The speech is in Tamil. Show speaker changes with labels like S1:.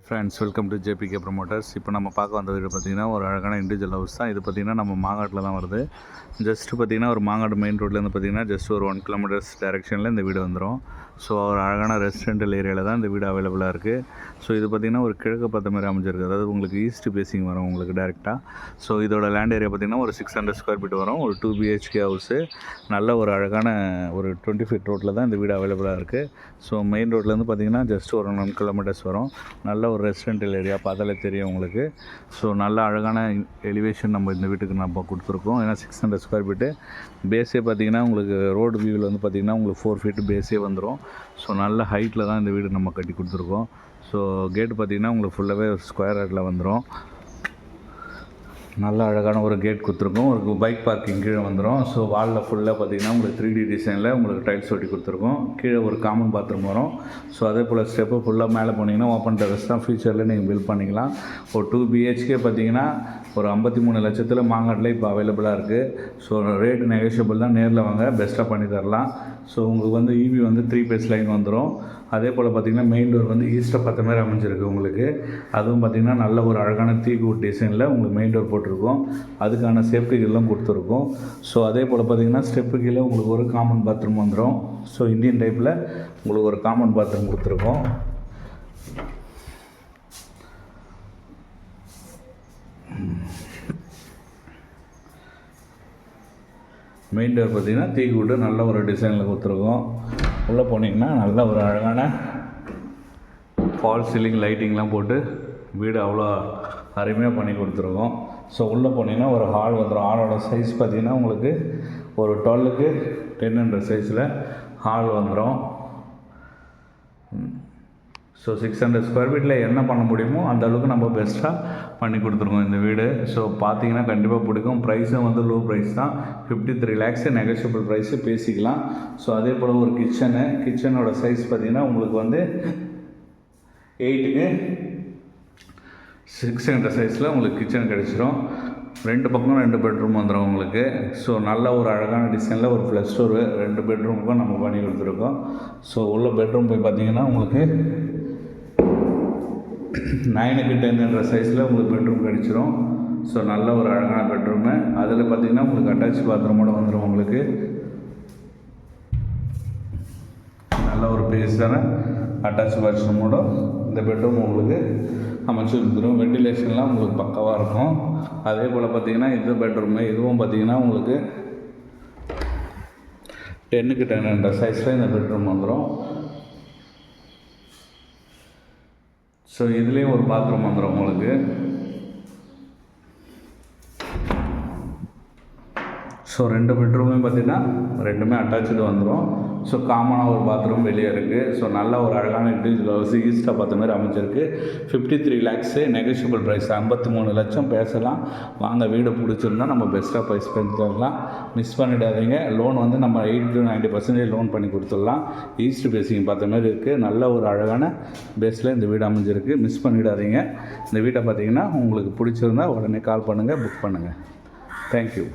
S1: Friends, welcome to JBK promoters. இப்போ நம்ம பார்க்க வந்த வீடு பார்த்திங்கன்னா ஒரு அழகான இண்டிவிஜுவல் ஹவுஸ் தான். இது பார்த்திங்கன்னா நம்ம மாங்காட்டில் தான் வருது. ஜஸ்ட்டு பார்த்திங்கன்னா ஒரு மாங்காடு மெயின் ரோட்லேருந்து பார்த்திங்கன்னா ஜஸ்ட் ஒரு 1 கிலோமீட்டர்ஸ் டேரெக்ஷனில் இந்த வீடு வந்துடும். ஸோ ஒரு அழகான ரெசிடென்டல் ஏரியாவில் தான் இந்த வீடு அவைலபிளாக இருக்குது. ஸோ இது பார்த்திங்கன்னா ஒரு கிழக்கு பார்த்த மாதிரி அமைஞ்சிருக்கு. அதாவது உங்களுக்கு ஈஸ்ட் பேசிங் வரும் உங்களுக்கு டேரெக்டாக. ஸோ இதோட லேண்ட் ஏரியா பார்த்திங்கன்னா ஒரு 600 ஸ்கொயர் ஃபீட் வரும். ஒரு 2 BHK ஹவுஸு. நல்ல ஒரு அழகான ஒரு 20 ஃபீட் ரோட்டில் தான் இந்த வீடு அவைலபிளாக இருக்குது. ஸோ மெயின் ரோட்லேருந்து பார்த்திங்கன்னா ஜஸ்ட் ஒரு 1 கிலோமீட்டர்ஸ் வரும். நல்ல ஒரு ரெசிடென்டல் ஏரியா, பார்த்தாலே தெரியும் உங்களுக்கு. ஸோ நல்ல அழகான எலிவேஷன் நம்ம இந்த வீட்டுக்கு நம்ம கொடுத்துருக்கோம். ஏன்னா 600 ஸ்கொயர் ஃபீட்டு. பேஸே பார்த்திங்கன்னா உங்களுக்கு ரோடு வியூவில் வந்து பார்த்திங்கன்னா உங்களுக்கு 4 ஃபீட்டு பேஸே வந்துடும். ஸோ நல்ல ஹைட்டில் தான் இந்த வீடு நம்ம கட்டி கொடுத்துருக்கோம். ஸோ கேட்டு பார்த்திங்கன்னா உங்களுக்கு ஃபுல்லாகவே ஸ்கொயர் ஹெட்டில் வந்துடும். நல்ல அழகான ஒரு கேட் கொடுத்துருக்கோம். ஒரு பைக் பார்க்கிங் கீழே வந்துடும். ஸோ வாலில் ஃபுல்லாக பார்த்திங்கன்னா உங்களுக்கு 3D டிசைனில் உங்களுக்கு டைல்ஸ் ஒட்டி கொடுத்துருக்கோம். கீழே ஒரு காமன் பாத்ரூம் வரும். ஸோ அதே போல் ஸ்டெப்பு ஃபுல்லாக மேலே போனீங்கன்னா ஓப்பன் டெரஸ் தான். ஃபியூச்சரில் நீங்கள் பில்ட் பண்ணிக்கலாம். ஒரு 2 BHK பார்த்திங்கன்னா ஒரு 53 லட்சத்தில் மாங்காட்டில் இப்போ அவைலபிளாக இருக்குது. ஸோ ரேட் நெகோஷியபிள் தான். நேரில் வாங்க, பெஸ்ட்டாக பண்ணி தரலாம். ஸோ உங்களுக்கு வந்து EB வந்து 3 பேஸ் லைன் வந்துடும். அதே போல் பார்த்திங்கன்னா மெயின் டோர் வந்து ஈஸ்ட்டை பார்த்த மாதிரி அமைஞ்சிருக்கு உங்களுக்கு. அதுவும் பார்த்திங்கன்னா நல்ல ஒரு அழகான தீக்கூட் டிசைனில் உங்களுக்கு மெயின் டோர் போட்டிருக்கோம். அதுக்கான சேஃப்டிகள்லாம் கொடுத்துருக்கோம். ஸோ அதே போல் பார்த்திங்கன்னா ஸ்டெப்பு கீழே உங்களுக்கு ஒரு காமன் பாத்ரூம் வந்துடும். ஸோ இந்தியன் டைப்பில் உங்களுக்கு ஒரு காமன் பாத்ரூம் கொடுத்துருக்கோம். மெயின் டோர் பார்த்திங்கன்னா தீக்கூட்டு நல்ல ஒரு டிசைனில் கொடுத்துருக்கோம். உள்ளே போனீங்கன்னா நல்ல ஒரு அழகான ஃபால் சீலிங் லைட்டிங்லாம் போட்டு வீடு அவ்வளோ அருமையாக பண்ணி கொடுத்துருக்கோம். ஸோ உள்ளே போனீங்கன்னா ஒரு ஹால் வந்துடும். ஹாலோட சைஸ் பார்த்திங்கன்னா உங்களுக்கு ஒரு 12க்கு 10 சைஸில் ஹால் வந்துடும். ஸோ 600 ஸ்கொயர் ஃபீட்டில் என்ன பண்ண முடியுமோ அந்த அளவுக்கு நம்ம பெஸ்ட்டாக பண்ணி கொடுத்துருக்கோம் இந்த வீடு. ஸோ பார்த்தீங்கன்னா கண்டிப்பாக பிடிக்கும். ப்ரைஸும் வந்து லோ ப்ரைஸ் தான். 53 lakhs நெகோஷியபிள் ப்ரைஸு பேசிக்கலாம். ஸோ அதே போல் ஒரு கிச்சனோட சைஸ் பார்த்திங்கன்னா உங்களுக்கு வந்து 8க்கு 600 சைஸில் உங்களுக்கு கிச்சன் கிடச்சிரும். 2 பக்கம் 2 பெட்ரூம் வந்துடும் உங்களுக்கு. ஸோ நல்ல ஒரு அழகான டிசைனில் ஒரு ப்ளஸ் டோரு 2 பெட்ரூமுக்கும் நம்ம பண்ணி கொடுத்துருக்கோம். ஸோ உள்ள பெட்ரூம் போய் பார்த்திங்கன்னா உங்களுக்கு 9க்கு 10 சைஸில் உங்களுக்கு பெட்ரூம் கிடச்சிரும். ஸோ நல்ல ஒரு அழகான பெட்ரூமு. அதில் பார்த்திங்கன்னா உங்களுக்கு அட்டாச் பாத்ரூமோடு வந்துடும் உங்களுக்கு. நல்ல ஒரு பேஸான அட்டாச் பாத்ரூமோட இந்த பெட்ரூம் உங்களுக்கு அமைச்சு கொடுத்துரும். வெண்டிலேஷன்லாம் உங்களுக்கு பக்காவாக இருக்கும். அதே போல் பார்த்திங்கன்னா இது பெட்ரூமு. இதுவும் பார்த்திங்கன்னா உங்களுக்கு 10க்கு 10 சைஸில் இந்த பெட்ரூம் வந்துடும். ஸோ இதுலேயும் ஒரு பாத்ரூம் வந்துடும் உங்களுக்கு. ஸோ 2 பெட்ரூமே பார்த்திங்கன்னா 2மே அட்டாச்சு வந்துடும். ஸோ காமனாக ஒரு பாத்ரூம் வெளியே இருக்குது. ஸோ நல்ல ஒரு அழகான இண்டிவிஜுவல் ஹவுஸ் ஈஸ்ட்டாக பார்த்த மாதிரி அமைச்சிருக்கு. 53 lakhs நெகோஷியபிள் ப்ரைஸ். 53 லட்சம் பேசலாம். வாங்க, வீடு பிடிச்சிருந்தா நம்ம பெஸ்ட்டாக ப்ரைஸ் பண்ணி தரலாம். மிஸ் பண்ணிடாதீங்க. லோன் வந்து நம்ம 80 to 90% லோன் பண்ணி கொடுத்துடலாம். ஈஸ்ட் பேசிங் பார்த்த மாதிரி இருக்குது. நல்ல ஒரு அழகான பேஸில் இந்த வீடு அமைஞ்சிருக்கு. மிஸ் பண்ணிடாதீங்க. இந்த வீட்டை பார்த்திங்கன்னா உங்களுக்கு பிடிச்சிருந்தா உடனே கால் பண்ணுங்கள், புக் பண்ணுங்கள். தேங்க்யூ.